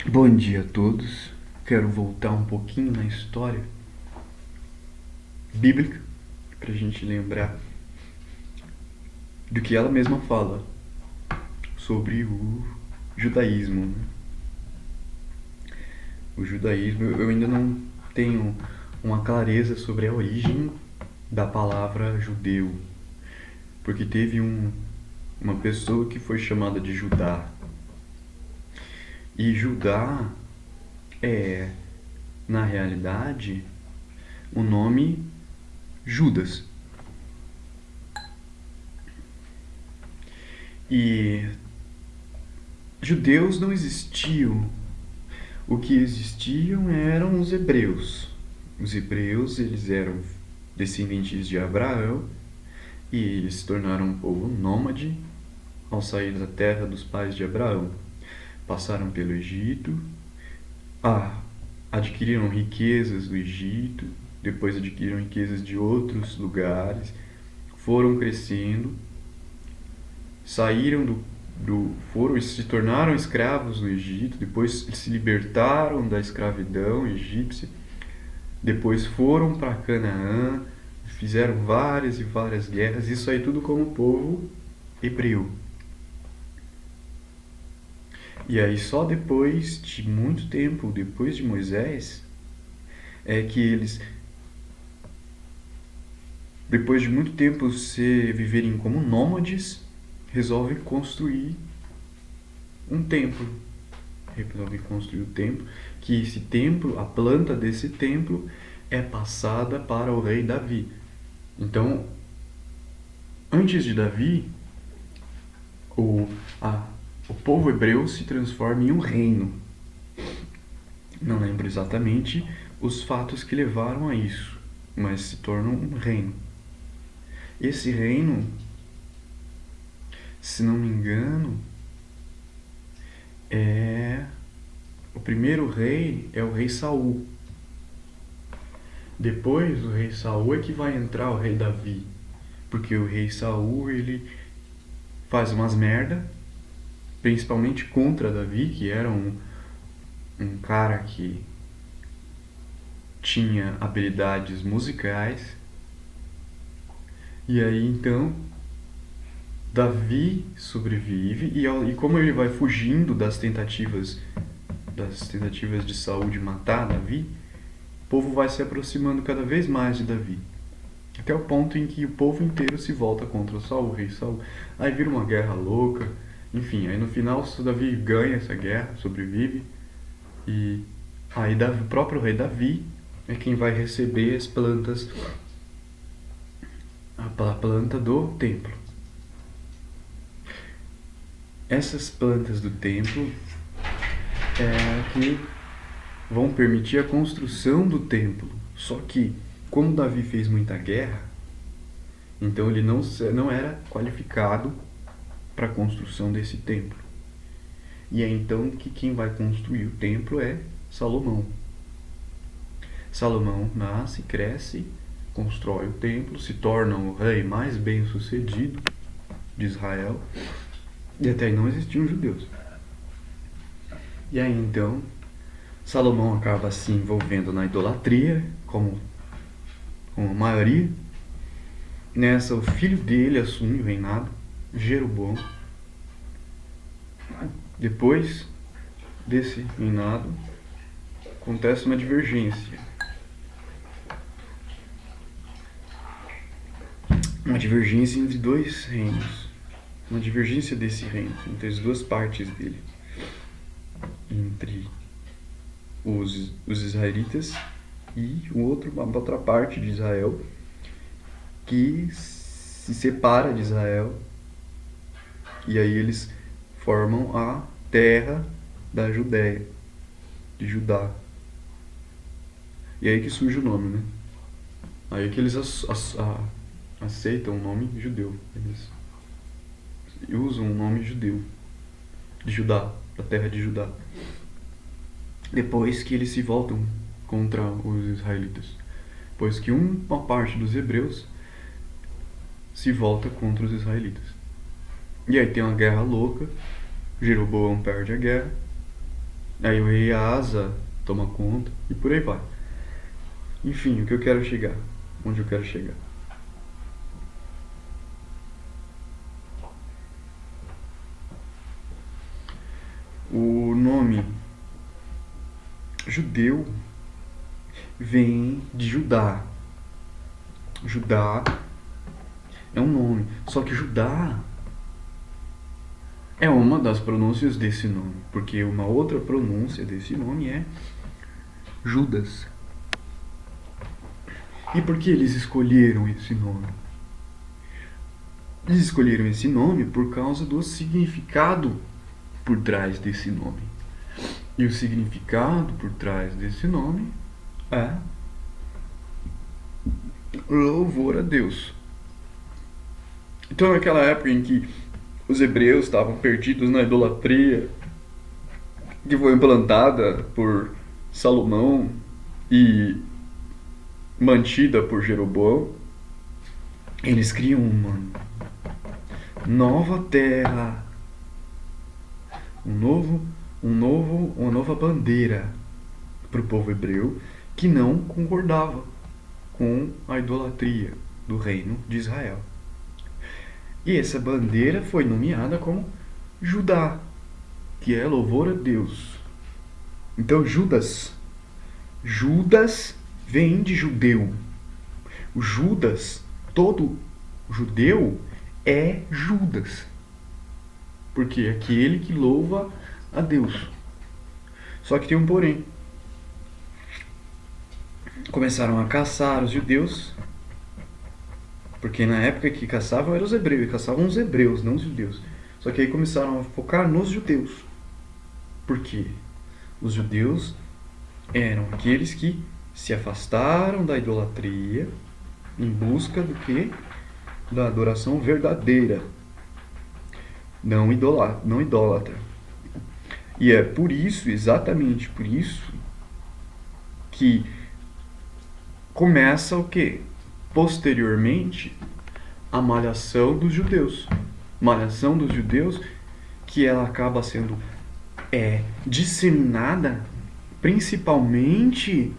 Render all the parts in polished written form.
Bom dia a todos. Quero voltar um pouquinho na história bíblica para a gente lembrar do que ela mesma fala sobre o judaísmo, né? O judaísmo, eu ainda não tenho uma clareza sobre a origem da palavra judeu, porque teve uma pessoa que foi chamada de Judá. E Judá é, na realidade, o nome Judas. E judeus não existiam. O que existiam eram os hebreus. Os hebreus, eles eram descendentes de Abraão e eles se tornaram um povo nômade ao sair da terra dos pais de Abraão. Passaram pelo Egito, adquiriram riquezas do Egito, depois adquiriram riquezas de outros lugares, foram crescendo, saíram se tornaram escravos no Egito, depois se libertaram da escravidão egípcia, depois foram para Canaã, fizeram várias e várias guerras, isso aí tudo como povo hebreu. E aí só depois de muito tempo, depois de Moisés, é que eles, depois de muito tempo se viverem como nômades, resolvem construir um templo. Resolvem construir o templo, que esse templo, a planta desse templo é passada para o rei Davi. Então, antes de Davi, o, o povo hebreu se transforma em um reino. Não lembro exatamente os fatos que levaram a isso, mas se torna um reino. Esse reino, se não me engano, o primeiro rei é o rei Saul. Depois do rei Saul é que vai entrar o rei Davi, porque o rei Saul ele faz umas merda, principalmente contra Davi, que era um cara que tinha habilidades musicais. E aí então Davi sobrevive e como ele vai fugindo das tentativas de Saul de matar Davi, o povo vai se aproximando cada vez mais de Davi. Até o ponto em que o povo inteiro se volta contra o rei Saul. Aí vira uma guerra louca. Enfim, aí no final Davi ganha essa guerra, sobrevive. E aí o próprio rei Davi é quem vai receber as plantas, a planta do templo. Essas plantas do templo é que vão permitir a construção do templo. Só que, como Davi fez muita guerra, então ele não era qualificado para a construção desse templo. E é então que quem vai construir o templo é Salomão. Salomão nasce, cresce, constrói o templo, se torna o rei mais bem sucedido de Israel, e até aí não existiam judeus. E aí então Salomão acaba se envolvendo na idolatria, como a maioria. Nessa, o filho dele assume o reinado, Jeroboão. Depois desse reinado, acontece uma divergência. Uma divergência entre dois reinos. Uma divergência desse reino, entre as duas partes dele. Entre os israelitas e uma outra parte de Israel que se separa de Israel, e aí eles formam a terra da Judéia, de Judá. E aí que surge o nome, né? Aí que eles aceitam o nome judeu. Eles usam o nome judeu, de Judá, da terra de Judá. Depois que eles se voltam contra os israelitas. Depois que uma parte dos hebreus se volta contra os israelitas. E aí tem uma guerra louca, Jeroboão perde a guerra, Aí o rei Asa toma conta e por aí vai. Enfim, o que eu quero chegar? Onde eu quero chegar? O nome judeu vem de Judá. Judá é um nome. Só que Judá é uma das pronúncias desse nome. Porque uma outra pronúncia desse nome é Judas. E por que eles escolheram esse nome? Eles escolheram esse nome por causa do significado por trás desse nome. E o significado por trás desse nome é louvor a Deus. Então, naquela época em que os hebreus estavam perdidos na idolatria que foi implantada por Salomão e mantida por Jeroboão, eles criam uma nova terra, uma nova bandeira para o povo hebreu que não concordava com a idolatria do reino de Israel. E essa bandeira foi nomeada como Judá, que é louvor a Deus. Então Judas vem de judeu. O Judas, todo judeu é Judas. Porque é aquele que louva a Deus. Só que tem um porém. Começaram a caçar os judeus, porque na época que caçavam eram os hebreus, e caçavam os hebreus, não os judeus. Só que aí começaram a focar nos judeus. Por quê? Os judeus eram aqueles que se afastaram da idolatria em busca do quê? Da adoração verdadeira, não idólatra. E é por isso, exatamente por isso, que começa o quê? Posteriormente, a malhação dos judeus. Malhação dos judeus que ela acaba sendo disseminada principalmente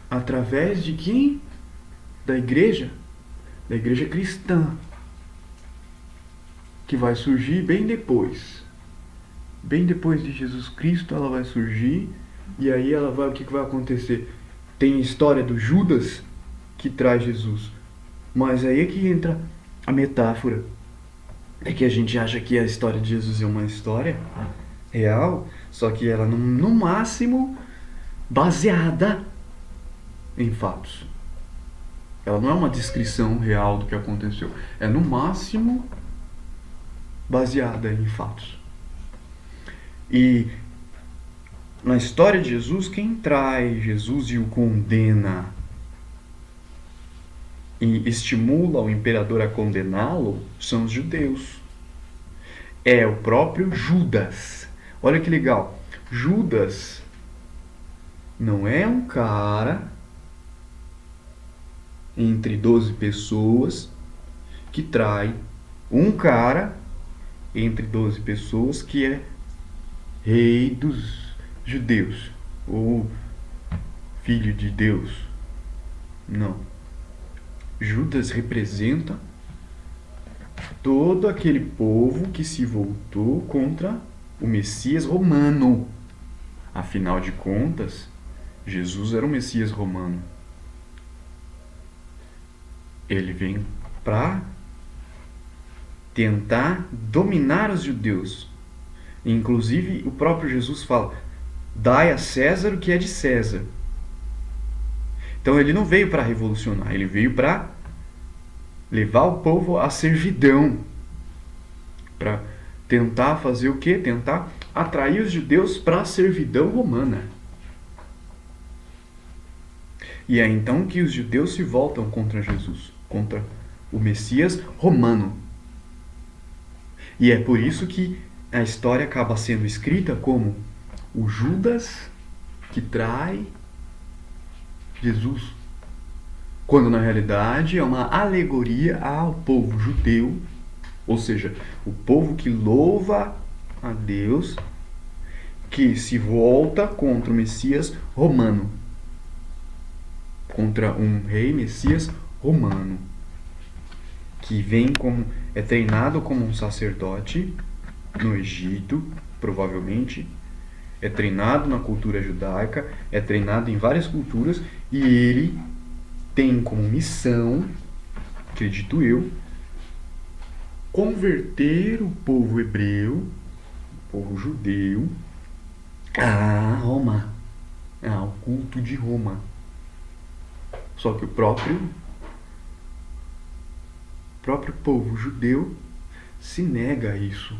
através de quem? Da igreja cristã, que vai surgir bem depois de Jesus Cristo. Ela vai surgir e aí o que vai acontecer? Tem a história do Judas que traz Jesus, mas aí é que entra a metáfora. É que a gente acha que a história de Jesus é uma história real, só que ela no máximo baseada em fatos. Ela não é uma descrição real do que aconteceu. É no máximo baseada em fatos. E na história de Jesus, quem traz Jesus e o condena e estimula o imperador a condená-lo são os judeus. É o próprio Judas. Olha que legal. Judas não é um cara entre 12 pessoas que trai um cara entre 12 pessoas que é rei dos judeus ou filho de Deus. Não. Judas representa todo aquele povo que se voltou contra o Messias romano. Afinal de contas, Jesus era o Messias romano. Ele vem para tentar dominar os judeus. Inclusive, o próprio Jesus fala: dai a César o que é de César. Então ele não veio para revolucionar, ele veio para levar o povo à servidão, para tentar fazer o quê? Tentar atrair os judeus para a servidão romana. E é então que os judeus se voltam contra Jesus, contra o Messias romano. E é por isso que a história acaba sendo escrita como o Judas que trai Jesus, quando na realidade é uma alegoria ao povo judeu, ou seja, o povo que louva a Deus, que se volta contra o Messias romano, contra um rei Messias romano, que é treinado como um sacerdote no Egito, provavelmente, é treinado na cultura judaica, é treinado em várias culturas, e ele tem como missão, acredito eu, converter o povo hebreu, o povo judeu, a Roma, ao culto de Roma. Só que o próprio povo judeu se nega a isso.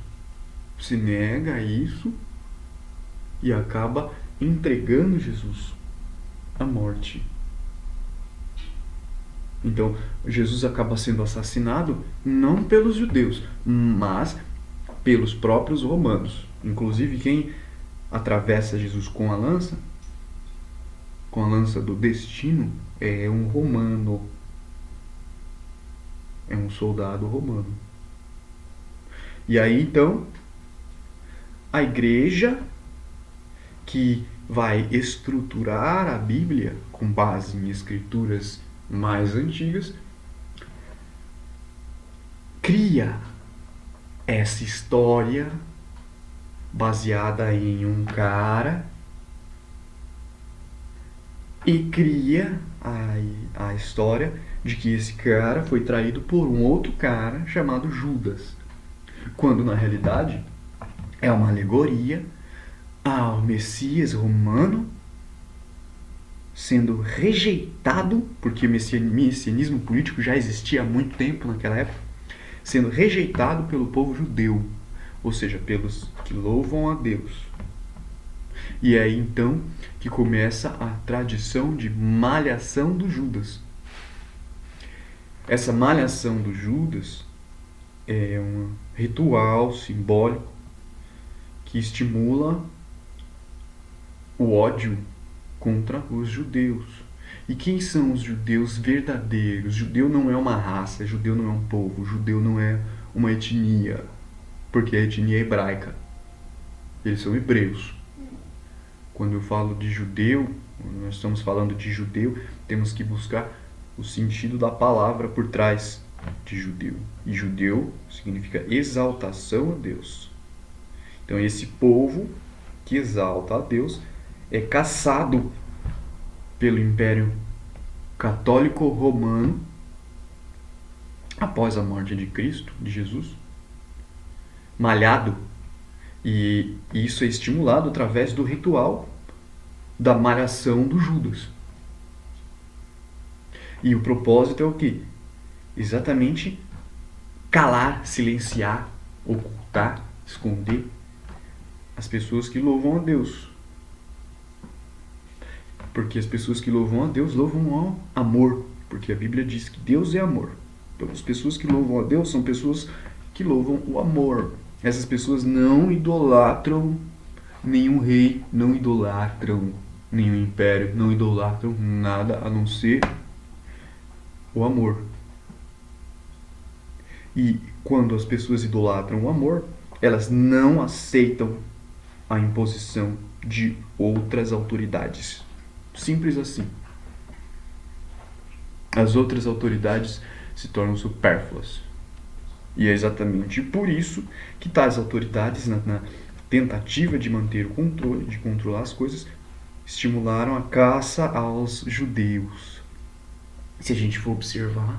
Se nega a isso e acaba entregando Jesus à morte. Então, Jesus acaba sendo assassinado não pelos judeus, mas pelos próprios romanos. Inclusive, quem atravessa Jesus com a lança do destino, é um romano. É um soldado romano. E aí, então, a igreja, que vai estruturar a Bíblia com base em escrituras mais antigas, cria essa história baseada em um cara e cria a história de que esse cara foi traído por um outro cara chamado Judas, quando na realidade é uma alegoria ao Messias romano sendo rejeitado, porque o messianismo político já existia há muito tempo naquela época, sendo rejeitado pelo povo judeu, ou seja, pelos que louvam a Deus. E é aí então que começa a tradição de malhação do Judas. Essa malhação do Judas é um ritual simbólico que estimula o ódio contra os judeus. E quem são os judeus verdadeiros? Judeu não é uma raça, judeu não é um povo, judeu não é uma etnia, porque a etnia é hebraica. Eles são hebreus. Quando eu falo de judeu, quando nós estamos falando de judeu, temos que buscar o sentido da palavra por trás de judeu. E judeu significa exaltação a Deus. Então esse povo que exalta a Deus é caçado pelo Império Católico Romano após a morte de Cristo, de Jesus, malhado. E isso é estimulado através do ritual da malhação do Judas. E o propósito é o quê? Exatamente calar, silenciar, ocultar, esconder as pessoas que louvam a Deus. Porque as pessoas que louvam a Deus louvam ao amor, porque a Bíblia diz que Deus é amor. Então as pessoas que louvam a Deus são pessoas que louvam o amor. Essas pessoas não idolatram nenhum rei, não idolatram nenhum império, não idolatram nada a não ser o amor. E quando as pessoas idolatram o amor, elas não aceitam a imposição de outras autoridades. Simples assim. As outras autoridades se tornam supérfluas. E é exatamente por isso que tais autoridades, na tentativa de manter o controle, de controlar as coisas, estimularam a caça aos judeus. Se a gente for observar,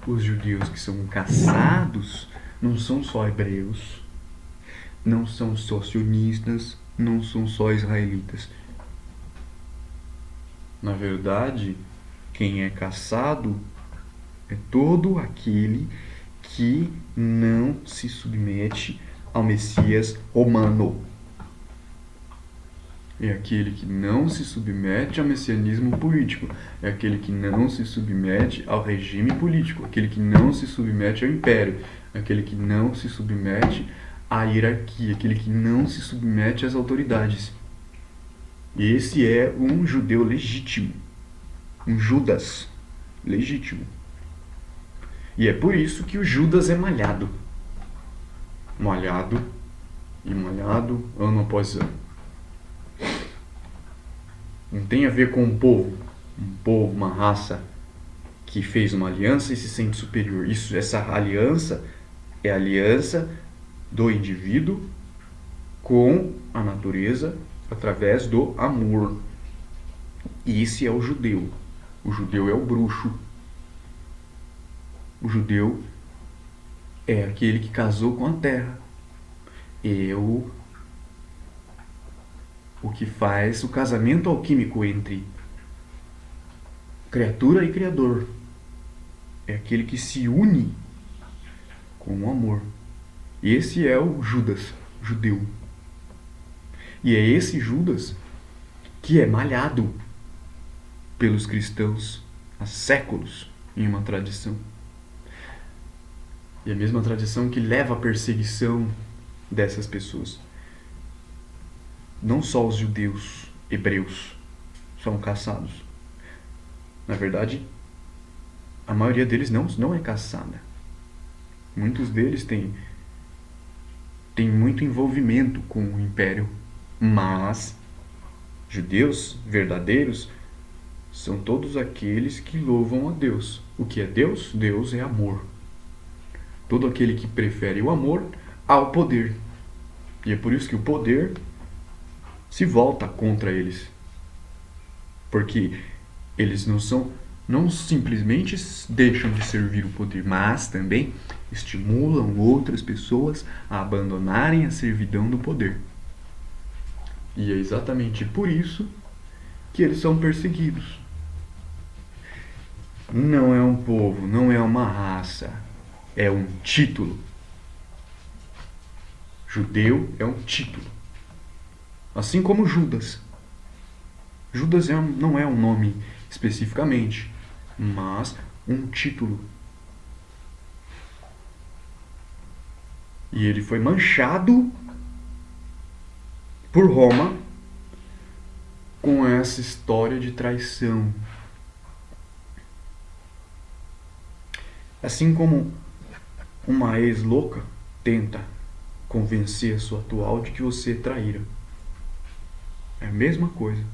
os judeus que são caçados não são só hebreus, não são só sionistas, não são só israelitas. Na verdade, quem é caçado é todo aquele que não se submete ao Messias romano. É aquele que não se submete ao messianismo político. É aquele que não se submete ao regime político. Aquele que não se submete ao império. Aquele que não se submete à hierarquia. Aquele que não se submete às autoridades. Esse é um judeu legítimo. Um Judas legítimo. E é por isso que o Judas é malhado. Malhado e malhado ano após ano. Não tem a ver com um povo, uma raça que fez uma aliança e se sente superior. Essa aliança é a aliança do indivíduo com a natureza através do amor. E esse é o judeu. O judeu é o bruxo. O judeu é aquele que casou com a terra. O que faz o casamento alquímico entre criatura e criador. É aquele que se une com o amor. Esse é o Judas, judeu. E é esse Judas que é malhado pelos cristãos há séculos em uma tradição. E a mesma tradição que leva à perseguição dessas pessoas. Não só os judeus, hebreus, são caçados. Na verdade, a maioria deles não é caçada. Muitos deles têm muito envolvimento com o império. Mas judeus verdadeiros são todos aqueles que louvam a Deus. O que é Deus? Deus é amor. Todo aquele que prefere o amor ao poder. E é por isso que o poder se volta contra eles. Porque eles não simplesmente deixam de servir o poder, mas também estimulam outras pessoas a abandonarem a servidão do poder. E é exatamente por isso que eles são perseguidos. Não é um povo, não é uma raça, é um título. Judeu é um título. Assim como Judas. Judas não é um nome especificamente, mas um título. E ele foi manchado por Roma com essa história de traição. Assim como uma ex-louca tenta convencer a sua atual de que você é traíra. É a mesma coisa.